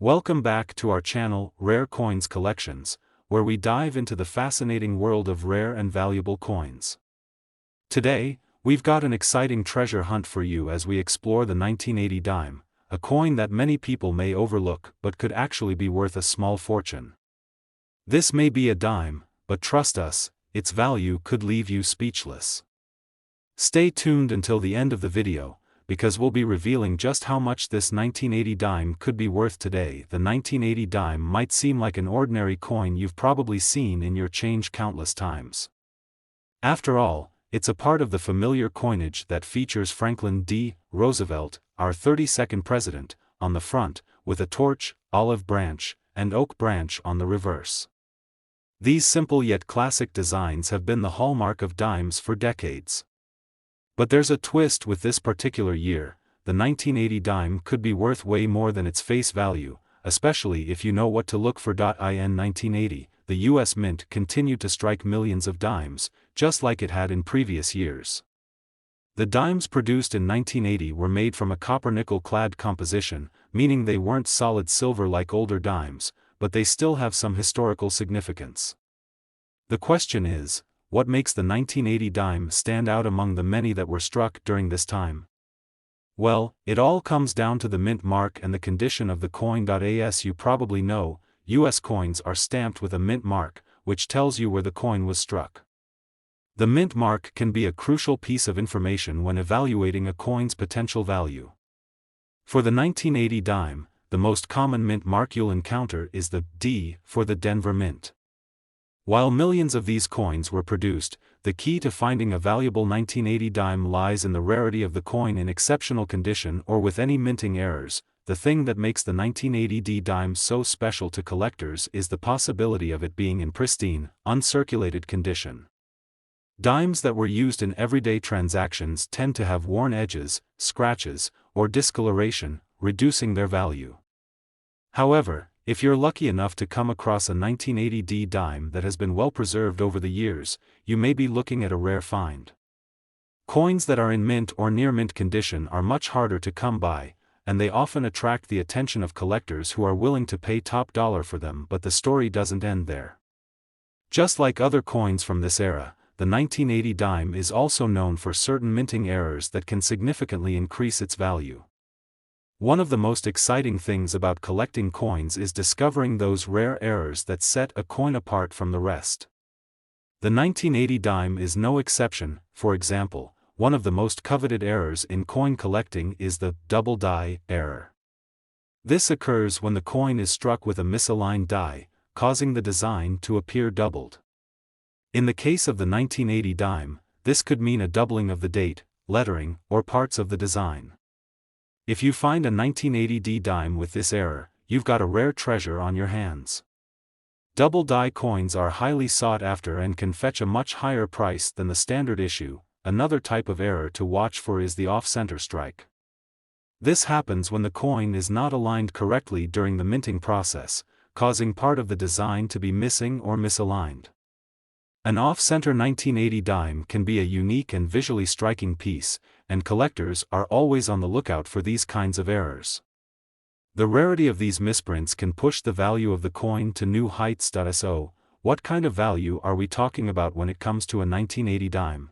Welcome back to our channel, Rare Coins Collections, where we dive into the fascinating world of rare and valuable coins. Today, we've got an exciting treasure hunt for you as we explore the 1980 dime, a coin that many people may overlook but could actually be worth a small fortune. This may be a dime, but trust us, its value could leave you speechless. Stay tuned until the end of the video, because we'll be revealing just how much this 1980 dime could be worth today. The 1980 dime might seem like an ordinary coin you've probably seen in your change countless times. After all, it's a part of the familiar coinage that features Franklin D. Roosevelt, our 32nd president, on the front, with a torch, olive branch, and oak branch on the reverse. These simple yet classic designs have been the hallmark of dimes for decades. But there's a twist with this particular year. The 1980 dime could be worth way more than its face value, especially if you know what to look for. In 1980, the US Mint continued to strike millions of dimes, just like it had in previous years. The dimes produced in 1980 were made from a copper-nickel clad composition, meaning they weren't solid silver like older dimes, but they still have some historical significance. The question is, what makes the 1980 dime stand out among the many that were struck during this time? Well, it all comes down to the mint mark and the condition of the coin. As you probably know, US coins are stamped with a mint mark, which tells you where the coin was struck. The mint mark can be a crucial piece of information when evaluating a coin's potential value. For the 1980 dime, the most common mint mark you'll encounter is the D for the Denver Mint. While millions of these coins were produced, the key to finding a valuable 1980 dime lies in the rarity of the coin in exceptional condition or with any minting errors. The thing that makes the 1980 D dime so special to collectors is the possibility of it being in pristine, uncirculated condition. Dimes that were used in everyday transactions tend to have worn edges, scratches, or discoloration, reducing their value. However, if you're lucky enough to come across a 1980 D dime that has been well preserved over the years, you may be looking at a rare find. Coins that are in mint or near mint condition are much harder to come by, and they often attract the attention of collectors who are willing to pay top dollar for them. But the story doesn't end there. Just like other coins from this era, the 1980 dime is also known for certain minting errors that can significantly increase its value. One of the most exciting things about collecting coins is discovering those rare errors that set a coin apart from the rest. The 1980 dime is no exception. For example, one of the most coveted errors in coin collecting is the double die error. This occurs when the coin is struck with a misaligned die, causing the design to appear doubled. In the case of the 1980 dime, this could mean a doubling of the date, lettering, or parts of the design. If you find a 1980 D dime with this error, you've got a rare treasure on your hands. Double die coins are highly sought after and can fetch a much higher price than the standard issue. Another type of error to watch for is the off-center strike. This happens when the coin is not aligned correctly during the minting process, causing part of the design to be missing or misaligned. An off-center 1980 dime can be a unique and visually striking piece, and collectors are always on the lookout for these kinds of errors. The rarity of these misprints can push the value of the coin to new heights. So, what kind of value are we talking about when it comes to a 1980 dime?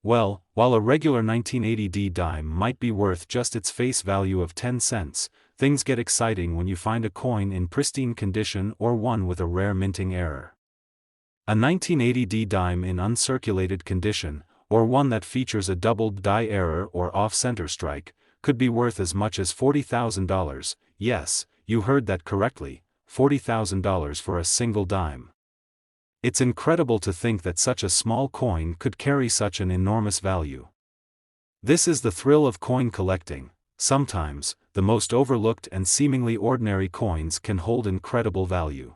Well, while a regular 1980 D dime might be worth just its face value of 10 cents, things get exciting when you find a coin in pristine condition or one with a rare minting error. A 1980 D dime in uncirculated condition, or one that features a doubled die error or off-center strike, could be worth as much as $40,000. Yes, you heard that correctly, $40,000 for a single dime. It's incredible to think that such a small coin could carry such an enormous value. This is the thrill of coin collecting. Sometimes, the most overlooked and seemingly ordinary coins can hold incredible value.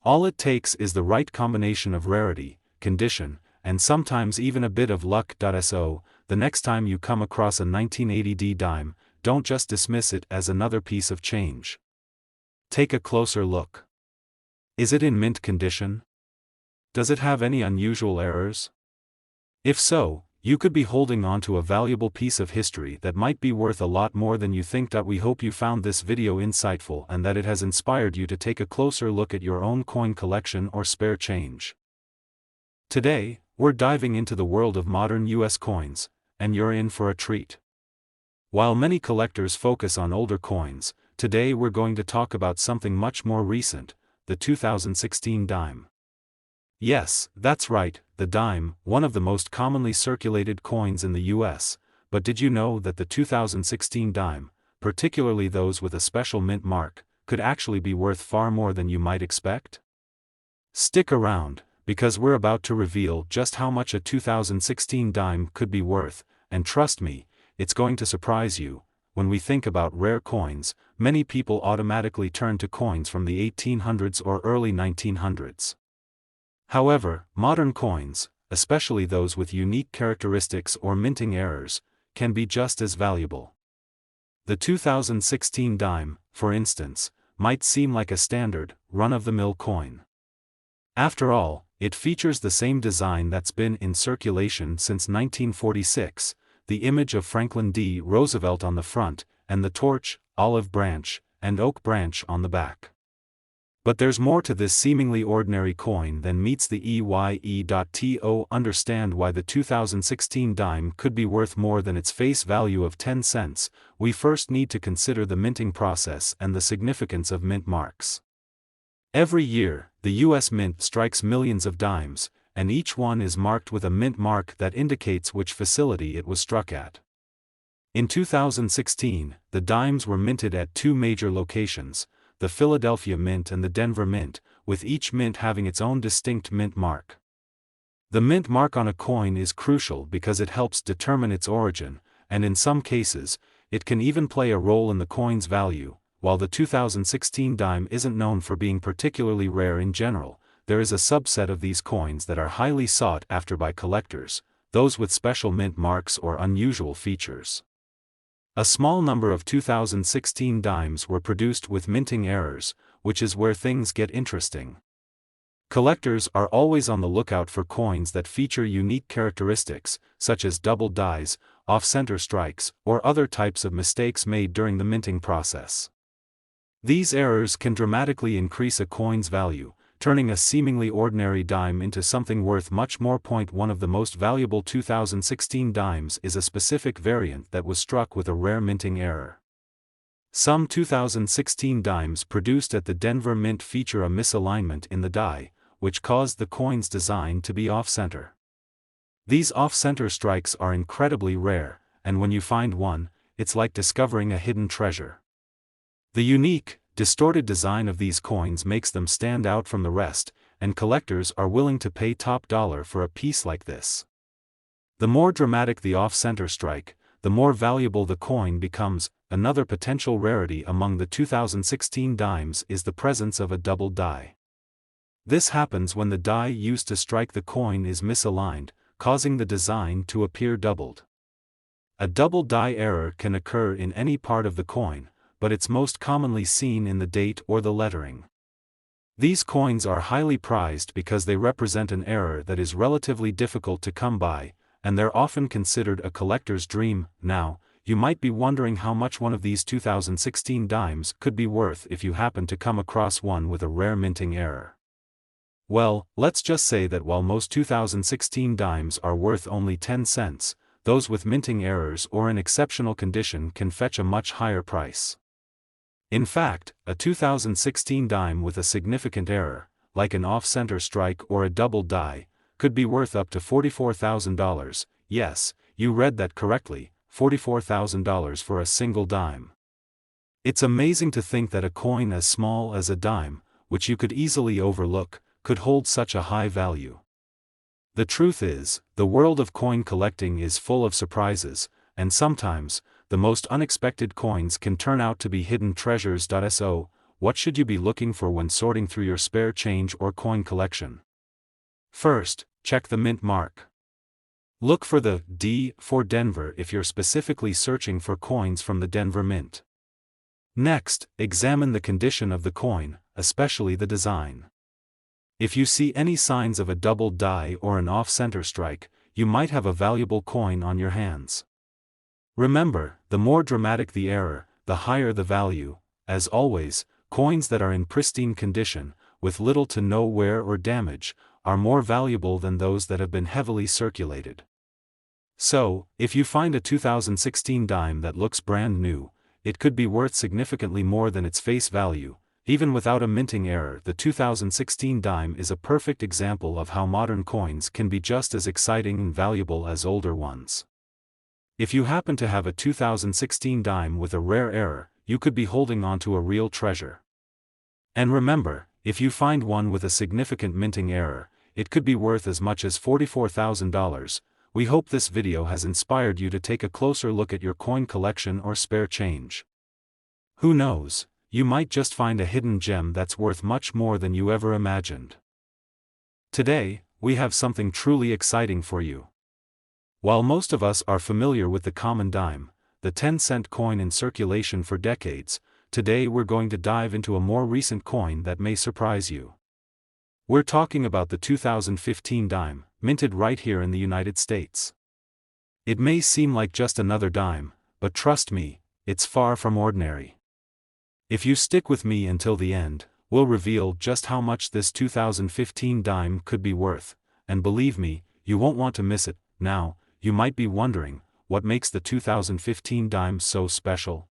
All it takes is the right combination of rarity, condition, and sometimes even a bit of luck. So, the next time you come across a 1980 D dime, don't just dismiss it as another piece of change. Take a closer look. Is it in mint condition? Does it have any unusual errors? If so, You could be holding on to a valuable piece of history that might be worth a lot more than you think. We hope you found this video insightful and that it has inspired you to take a closer look at your own coin collection or spare change. Today, we're diving into the world of modern US coins, and you're in for a treat. While many collectors focus on older coins, today we're going to talk about something much more recent, the 2016 dime. Yes, that's right, the dime, one of the most commonly circulated coins in the US, but did you know that the 2016 dime, particularly those with a special mint mark, could actually be worth far more than you might expect? Stick around, because we're about to reveal just how much a 2016 dime could be worth, and trust me, it's going to surprise you. When we think about rare coins, many people automatically turn to coins from the 1800s or early 1900s. However, modern coins, especially those with unique characteristics or minting errors, can be just as valuable. The 2016 dime, for instance, might seem like a standard, run-of-the-mill coin. After all, it features the same design that's been in circulation since 1946, the image of Franklin D. Roosevelt on the front, and the torch, olive branch, and oak branch on the back. But there's more to this seemingly ordinary coin than meets the eye. To understand why the 2016 dime could be worth more than its face value of 10 cents, we first need to consider the minting process and the significance of mint marks. Every year, the US Mint strikes millions of dimes, and each one is marked with a mint mark that indicates which facility it was struck at. In 2016, the dimes were minted at two major locations, the Philadelphia Mint and the Denver Mint, with each mint having its own distinct mint mark. The mint mark on a coin is crucial because it helps determine its origin, and in some cases, it can even play a role in the coin's value. While the 2016 dime isn't known for being particularly rare in general, there is a subset of these coins that are highly sought after by collectors, those with special mint marks or unusual features. A small number of 2016 dimes were produced with minting errors, which is where things get interesting. Collectors are always on the lookout for coins that feature unique characteristics, such as double dies, off-center strikes, or other types of mistakes made during the minting process. These errors can dramatically increase a coin's value, turning a seemingly ordinary dime into something worth much more. One of the most valuable 2016 dimes is a specific variant that was struck with a rare minting error. Some 2016 dimes produced at the Denver Mint feature a misalignment in the die, which caused the coin's design to be off-center. These off-center strikes are incredibly rare, and when you find one, it's like discovering a hidden treasure. The unique, distorted design of these coins makes them stand out from the rest, and collectors are willing to pay top dollar for a piece like this. The more dramatic the off-center strike, the more valuable the coin becomes. Another potential rarity among the 2016 dimes is the presence of a double die. This happens when the die used to strike the coin is misaligned, causing the design to appear doubled. A double die error can occur in any part of the coin, but it's most commonly seen in the date or the lettering. These coins are highly prized because they represent an error that is relatively difficult to come by, and they're often considered a collector's dream. Now, you might be wondering how much one of these 2016 dimes could be worth if you happen to come across one with a rare minting error. Well, let's just say that while most 2016 dimes are worth only 10 cents, those with minting errors or in exceptional condition can fetch a much higher price. In fact, a 2016 dime with a significant error, like an off-center strike or a double die, could be worth up to $44,000. Yes, you read that correctly, $44,000 for a single dime. It's amazing to think that a coin as small as a dime, which you could easily overlook, could hold such a high value. The truth is, the world of coin collecting is full of surprises, and sometimes, the most unexpected coins can turn out to be hidden treasures. So, what should you be looking for when sorting through your spare change or coin collection? First, check the mint mark. Look for the D for Denver if you're specifically searching for coins from the Denver Mint. Next, examine the condition of the coin, especially the design. If you see any signs of a double die or an off-center strike, you might have a valuable coin on your hands. Remember, the more dramatic the error, the higher the value. As always, coins that are in pristine condition, with little to no wear or damage, are more valuable than those that have been heavily circulated. So, if you find a 2016 dime that looks brand new, it could be worth significantly more than its face value. Even without a minting error, the 2016 dime is a perfect example of how modern coins can be just as exciting and valuable as older ones. If you happen to have a 2016 dime with a rare error, you could be holding onto a real treasure. And remember, if you find one with a significant minting error, it could be worth as much as $44,000. We hope this video has inspired you to take a closer look at your coin collection or spare change. Who knows, you might just find a hidden gem that's worth much more than you ever imagined. Today, we have something truly exciting for you. While most of us are familiar with the common dime, the 10-cent coin in circulation for decades, today we're going to dive into a more recent coin that may surprise you. We're talking about the 2015 dime, minted right here in the United States. It may seem like just another dime, but trust me, it's far from ordinary. If you stick with me until the end, we'll reveal just how much this 2015 dime could be worth, and believe me, you won't want to miss it. Now, you might be wondering, what makes the 2015 dime so special?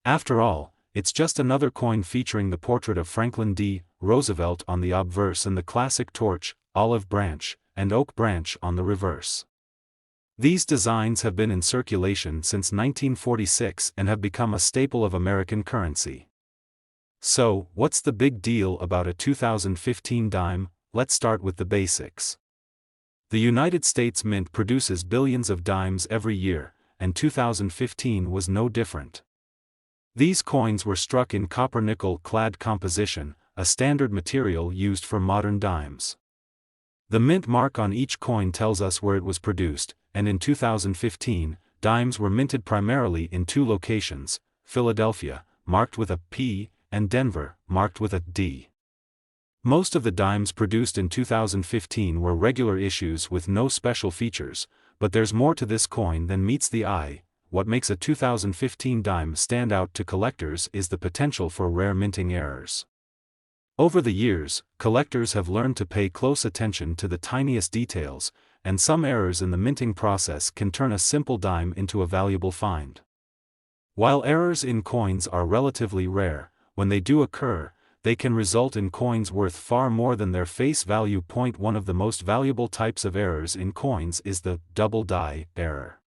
After all, it's just another coin featuring the portrait of Franklin D. Roosevelt on the obverse and the classic torch, olive branch, and oak branch on the reverse. These designs have been in circulation since 1946 and have become a staple of American currency. So, what's the big deal about a 2015 dime? Let's start with the basics. The United States Mint produces billions of dimes every year, and 2015 was no different. These coins were struck in copper-nickel clad composition, a standard material used for modern dimes. The mint mark on each coin tells us where it was produced, and in 2015, dimes were minted primarily in two locations: Philadelphia, marked with a P, and Denver, marked with a D. Most of the dimes produced in 2015 were regular issues with no special features, but there's more to this coin than meets the eye. What makes a 2015 dime stand out to collectors is the potential for rare minting errors. Over the years, collectors have learned to pay close attention to the tiniest details, and some errors in the minting process can turn a simple dime into a valuable find. While errors in coins are relatively rare, when they do occur, they can result in coins worth far more than their face value. One of the most valuable types of errors in coins is the double die error.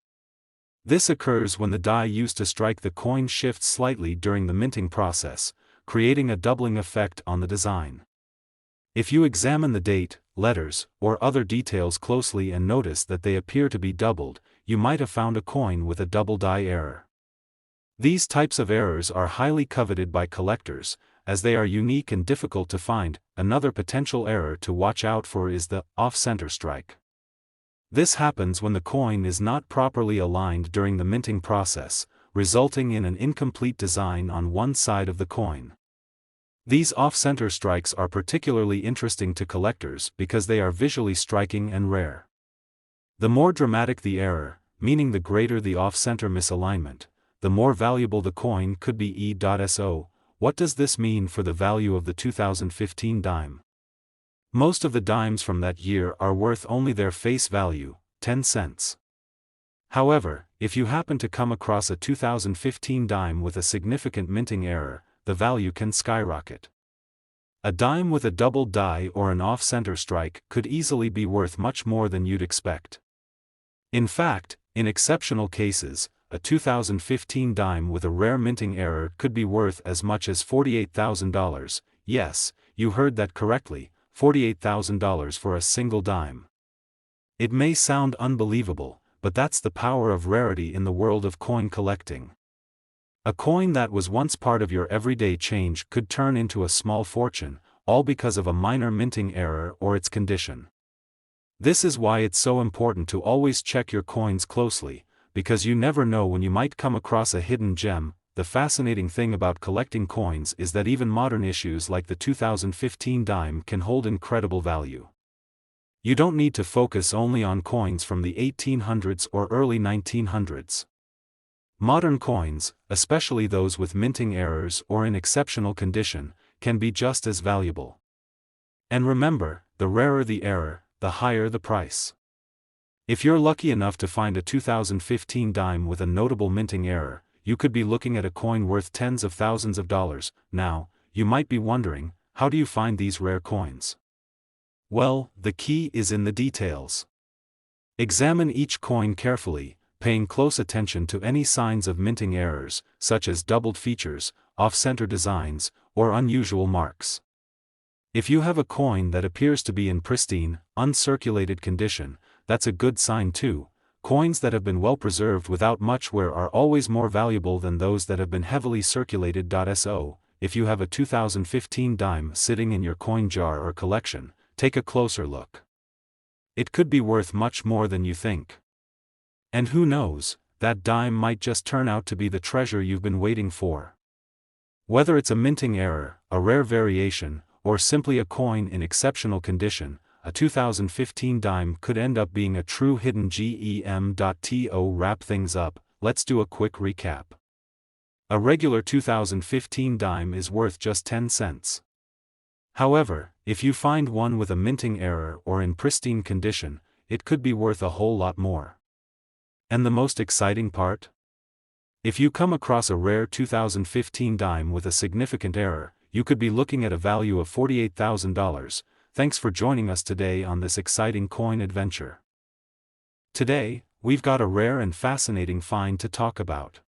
This occurs when the die used to strike the coin shifts slightly during the minting process, creating a doubling effect on the design. If you examine the date, letters, or other details closely and notice that they appear to be doubled, you might have found a coin with a double die error. These types of errors are highly coveted by collectors, as they are unique and difficult to find. Another potential error to watch out for is the off-center strike. This happens when the coin is not properly aligned during the minting process, resulting in an incomplete design on one side of the coin. These off-center strikes are particularly interesting to collectors because they are visually striking and rare. The more dramatic the error, meaning the greater the off-center misalignment, the more valuable the coin could be. So, what does this mean for the value of the 2015 dime? Most of the dimes from that year are worth only their face value, 10 cents. However, if you happen to come across a 2015 dime with a significant minting error, the value can skyrocket. A dime with a double die or an off-center strike could easily be worth much more than you'd expect. In fact, in exceptional cases, a 2015 dime with a rare minting error could be worth as much as $48,000. Yes, you heard that correctly. $48,000 for a single dime. It may sound unbelievable, but that's the power of rarity in the world of coin collecting. A coin that was once part of your everyday change could turn into a small fortune, all because of a minor minting error or its condition. This is why it's so important to always check your coins closely, because you never know when you might come across a hidden gem. The fascinating thing about collecting coins is that even modern issues like the 2015 dime can hold incredible value. You don't need to focus only on coins from the 1800s or early 1900s. Modern coins, especially those with minting errors or in exceptional condition, can be just as valuable. And remember, the rarer the error, the higher the price. If you're lucky enough to find a 2015 dime with a notable minting error, you could be looking at a coin worth tens of thousands of dollars. Now, you might be wondering, how do you find these rare coins? Well, the key is in the details. Examine each coin carefully, paying close attention to any signs of minting errors, such as doubled features, off-center designs, or unusual marks. If you have a coin that appears to be in pristine, uncirculated condition, that's a good sign too. Coins that have been well preserved without much wear are always more valuable than those that have been heavily circulated. So, if you have a 2015 dime sitting in your coin jar or collection, take a closer look. It could be worth much more than you think. And who knows, that dime might just turn out to be the treasure you've been waiting for. Whether it's a minting error, a rare variation, or simply a coin in exceptional condition, a 2015 dime could end up being a true hidden gem. To wrap things up, let's do a quick recap. A regular 2015 dime is worth just 10 cents. However, if you find one with a minting error or in pristine condition, it could be worth a whole lot more. And the most exciting part? If you come across a rare 2015 dime with a significant error, you could be looking at a value of $48,000. Thanks for joining us today on this exciting coin adventure. Today, we've got a rare and fascinating find to talk about.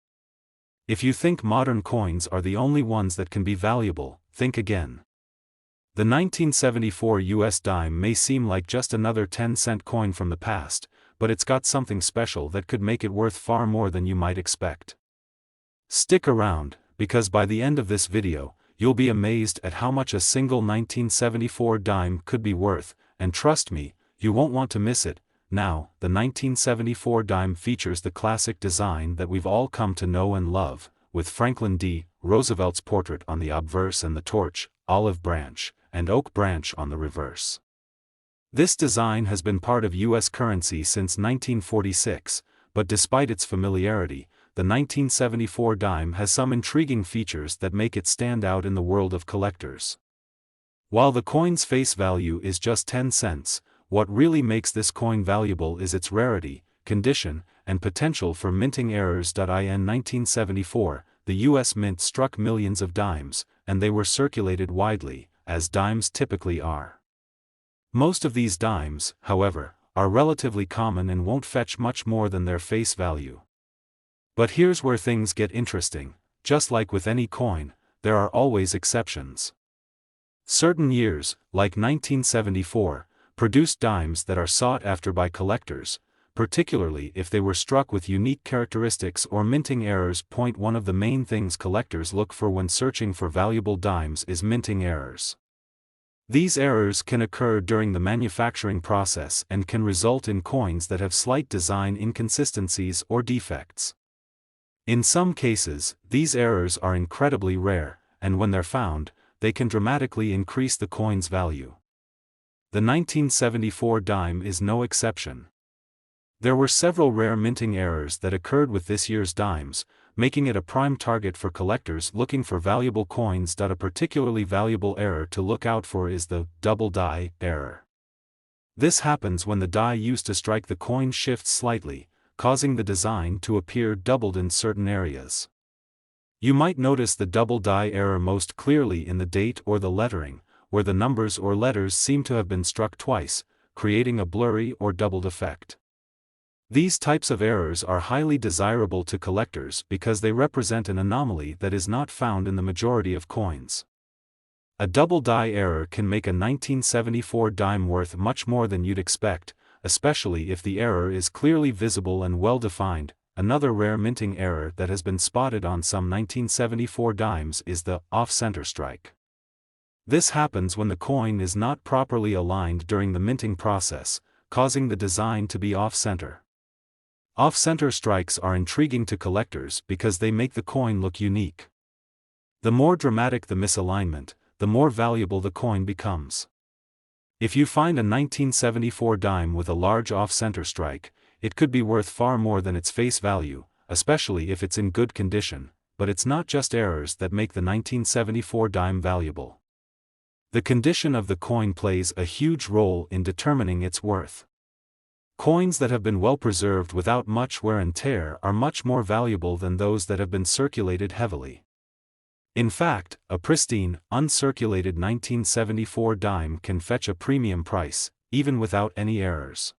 If you think modern coins are the only ones that can be valuable, think again. The 1974 US dime may seem like just another 10-cent coin from the past, but it's got something special that could make it worth far more than you might expect. Stick around, because by the end of this video, you'll be amazed at how much a single 1974 dime could be worth, and trust me, you won't want to miss it. Now, the 1974 dime features the classic design that we've all come to know and love, with Franklin D. Roosevelt's portrait on the obverse and the torch, olive branch, and oak branch on the reverse. This design has been part of U.S. currency since 1946, but despite its familiarity, the 1974 dime has some intriguing features that make it stand out in the world of collectors. While the coin's face value is just 10 cents, what really makes this coin valuable is its rarity, condition, and potential for minting errors. In 1974, the U.S. Mint struck millions of dimes, and they were circulated widely, as dimes typically are. Most of these dimes, however, are relatively common and won't fetch much more than their face value. But here's where things get interesting. Just like with any coin, there are always exceptions. Certain years, like 1974, produced dimes that are sought after by collectors, particularly if they were struck with unique characteristics or minting errors. One of the main things collectors look for when searching for valuable dimes is minting errors. These errors can occur during the manufacturing process and can result in coins that have slight design inconsistencies or defects. In some cases, these errors are incredibly rare, and when they're found, they can dramatically increase the coin's value. The 1974 dime is no exception. There were several rare minting errors that occurred with this year's dimes, making it a prime target for collectors looking for valuable coins. A particularly valuable error to look out for is the double die error. This happens when the die used to strike the coin shifts slightly, causing the design to appear doubled in certain areas. You might notice the double die error most clearly in the date or the lettering, where the numbers or letters seem to have been struck twice, creating a blurry or doubled effect. These types of errors are highly desirable to collectors because they represent an anomaly that is not found in the majority of coins. A double die error can make a 1974 dime worth much more than you'd expect, especially if the error is clearly visible and well-defined. Another rare minting error that has been spotted on some 1974 dimes is the off-center strike. This happens when the coin is not properly aligned during the minting process, causing the design to be off-center. Off-center strikes are intriguing to collectors because they make the coin look unique. The more dramatic the misalignment, the more valuable the coin becomes. If you find a 1974 dime with a large off-center strike, it could be worth far more than its face value, especially if it's in good condition, but it's not just errors that make the 1974 dime valuable. The condition of the coin plays a huge role in determining its worth. Coins that have been well preserved without much wear and tear are much more valuable than those that have been circulated heavily. In fact, a pristine, uncirculated 1974 dime can fetch a premium price, even without any errors.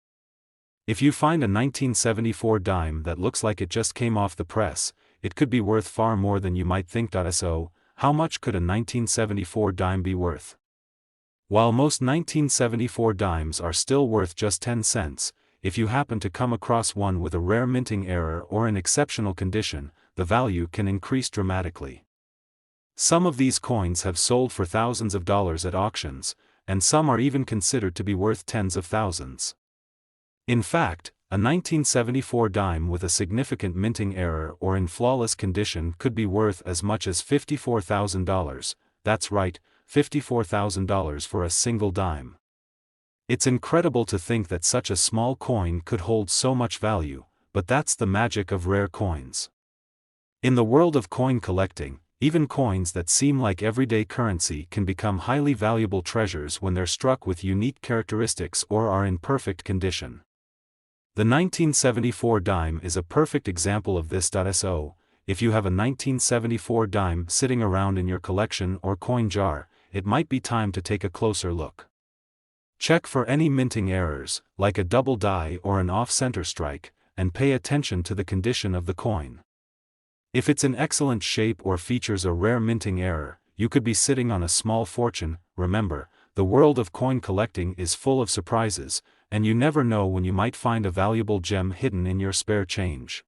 If you find a 1974 dime that looks like it just came off the press, it could be worth far more than you might think. So, how much could a 1974 dime be worth? While most 1974 dimes are still worth just 10 cents, if you happen to come across one with a rare minting error or in exceptional condition, the value can increase dramatically. Some of these coins have sold for thousands of dollars at auctions, and some are even considered to be worth tens of thousands. In fact, a 1974 dime with a significant minting error or in flawless condition could be worth as much as $54,000, that's right, $54,000 for a single dime. It's incredible to think that such a small coin could hold so much value, but that's the magic of rare coins. In the world of coin collecting, even coins that seem like everyday currency can become highly valuable treasures when they're struck with unique characteristics or are in perfect condition. The 1974 dime is a perfect example of this. So, if you have a 1974 dime sitting around in your collection or coin jar, it might be time to take a closer look. Check for any minting errors, like a double die or an off-center strike, and pay attention to the condition of the coin. If it's in excellent shape or features a rare minting error, you could be sitting on a small fortune. Remember, the world of coin collecting is full of surprises, and you never know when you might find a valuable gem hidden in your spare change.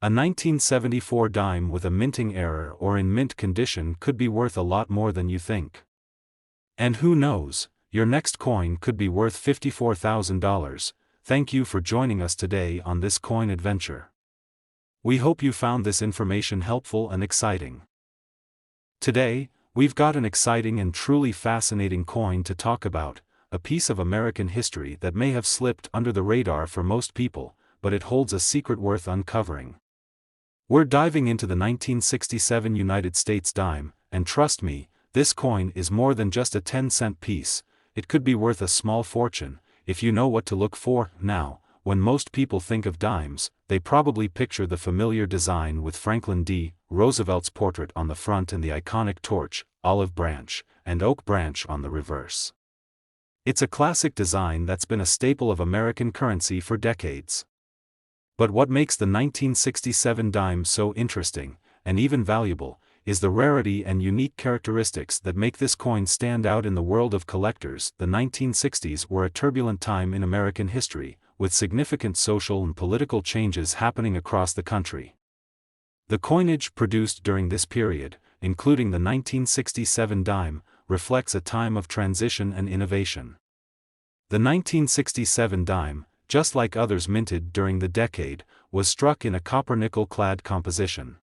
A 1974 dime with a minting error or in mint condition could be worth a lot more than you think. And who knows, your next coin could be worth $54,000. Thank you for joining us today on this coin adventure. We hope you found this information helpful and exciting. Today, we've got an exciting and truly fascinating coin to talk about, a piece of American history that may have slipped under the radar for most people, but it holds a secret worth uncovering. We're diving into the 1967 United States dime, and trust me, this coin is more than just a 10-cent piece. It could be worth a small fortune, if you know what to look for. Now, when most people think of dimes, they probably picture the familiar design with Franklin D. Roosevelt's portrait on the front and the iconic torch, olive branch, and oak branch on the reverse. It's a classic design that's been a staple of American currency for decades. But what makes the 1967 dime so interesting, and even valuable, is the rarity and unique characteristics that make this coin stand out in the world of collectors. The 1960s were a turbulent time in American history, with significant social and political changes happening across the country. The coinage produced during this period, including the 1967 dime, reflects a time of transition and innovation. The 1967 dime, just like others minted during the decade, was struck in a copper-nickel-clad composition.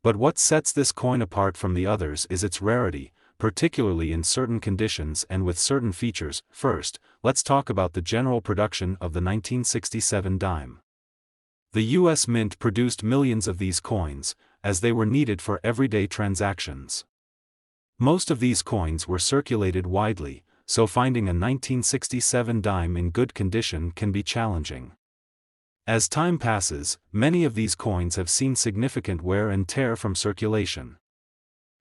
But what sets this coin apart from the others is its rarity, particularly in certain conditions and with certain features. First, let's talk about the general production of the 1967 dime. The U.S. Mint produced millions of these coins, as they were needed for everyday transactions. Most of these coins were circulated widely, so finding a 1967 dime in good condition can be challenging. As time passes, many of these coins have seen significant wear and tear from circulation.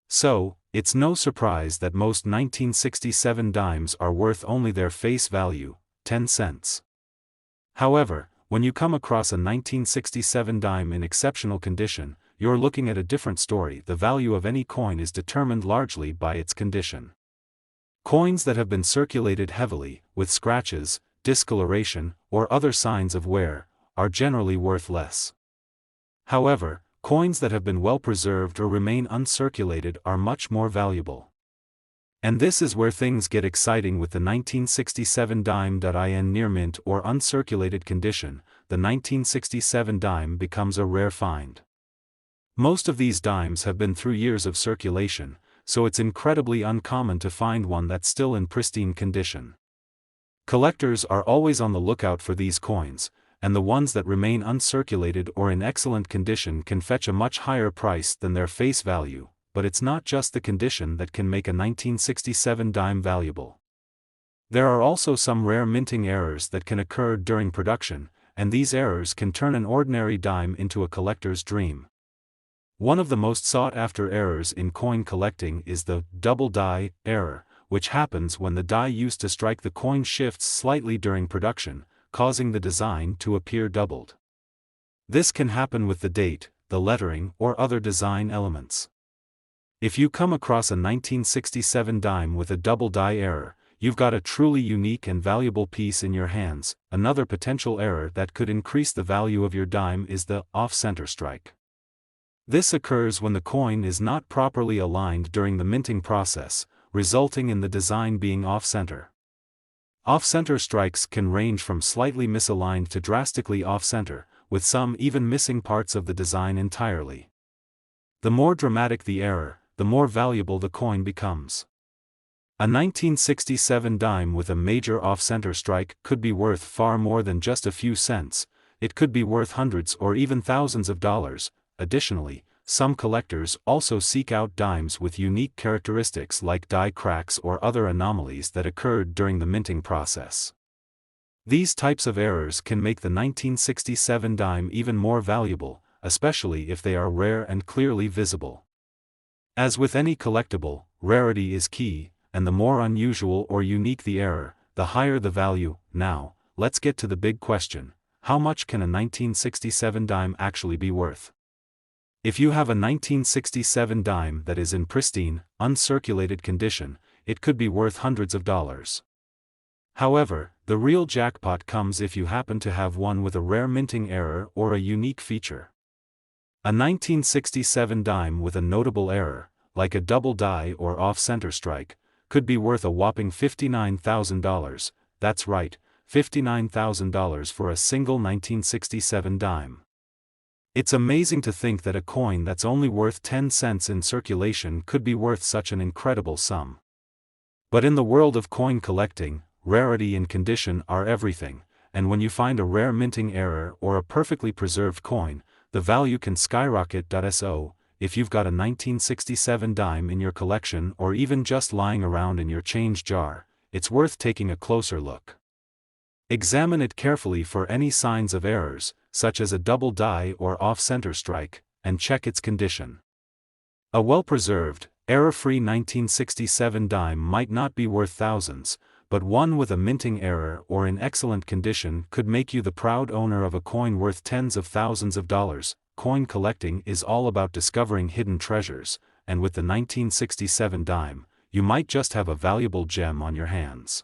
So, it's no surprise that most 1967 dimes are worth only their face value, 10 cents. However, when you come across a 1967 dime in exceptional condition, you're looking at a different story. The value of any coin is determined largely by its condition. Coins that have been circulated heavily, with scratches, discoloration, or other signs of wear, are generally worth less. However, coins that have been well preserved or remain uncirculated are much more valuable. And this is where things get exciting with the 1967 dime. In near mint or uncirculated condition, the 1967 dime becomes a rare find. Most of these dimes have been through years of circulation, so it's incredibly uncommon to find one that's still in pristine condition. Collectors are always on the lookout for these coins, and the ones that remain uncirculated or in excellent condition can fetch a much higher price than their face value, but it's not just the condition that can make a 1967 dime valuable. There are also some rare minting errors that can occur during production, and these errors can turn an ordinary dime into a collector's dream. One of the most sought-after errors in coin collecting is the double die error, which happens when the die used to strike the coin shifts slightly during production, causing the design to appear doubled. This can happen with the date, the lettering, or other design elements. If you come across a 1967 dime with a double die error, you've got a truly unique and valuable piece in your hands. Another potential error that could increase the value of your dime is the off-center strike. This occurs when the coin is not properly aligned during the minting process, resulting in the design being off-center. Off-center strikes can range from slightly misaligned to drastically off-center, with some even missing parts of the design entirely. The more dramatic the error, the more valuable the coin becomes. A 1967 dime with a major off-center strike could be worth far more than just a few cents. It could be worth hundreds or even thousands of dollars. Additionally, some collectors also seek out dimes with unique characteristics like die cracks or other anomalies that occurred during the minting process. These types of errors can make the 1967 dime even more valuable, especially if they are rare and clearly visible. As with any collectible, rarity is key, and the more unusual or unique the error, the higher the value. Now, let's get to the big question: how much can a 1967 dime actually be worth? If you have a 1967 dime that is in pristine, uncirculated condition, it could be worth hundreds of dollars. However, the real jackpot comes if you happen to have one with a rare minting error or a unique feature. A 1967 dime with a notable error, like a double die or off-center strike, could be worth a whopping $59,000. That's right, $59,000 for a single 1967 dime. It's amazing to think that a coin that's only worth 10 cents in circulation could be worth such an incredible sum. But in the world of coin collecting, rarity and condition are everything, and when you find a rare minting error or a perfectly preserved coin, the value can skyrocket. So, if you've got a 1967 dime in your collection or even just lying around in your change jar, it's worth taking a closer look. Examine it carefully for any signs of errors, such as a double die or off-center strike, and check its condition. A well-preserved, error-free 1967 dime might not be worth thousands, but one with a minting error or in excellent condition could make you the proud owner of a coin worth tens of thousands of dollars. Coin collecting is all about discovering hidden treasures, and with the 1967 dime, you might just have a valuable gem on your hands.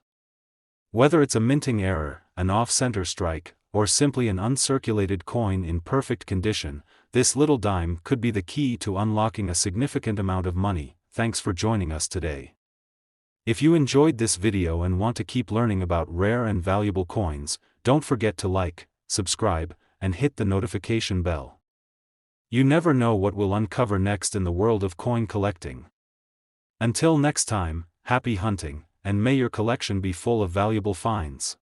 Whether it's a minting error, an off-center strike, or simply an uncirculated coin in perfect condition, this little dime could be the key to unlocking a significant amount of money. Thanks for joining us today. If you enjoyed this video and want to keep learning about rare and valuable coins, don't forget to like, subscribe, and hit the notification bell. You never know what we'll uncover next in the world of coin collecting. Until next time, happy hunting, and may your collection be full of valuable finds.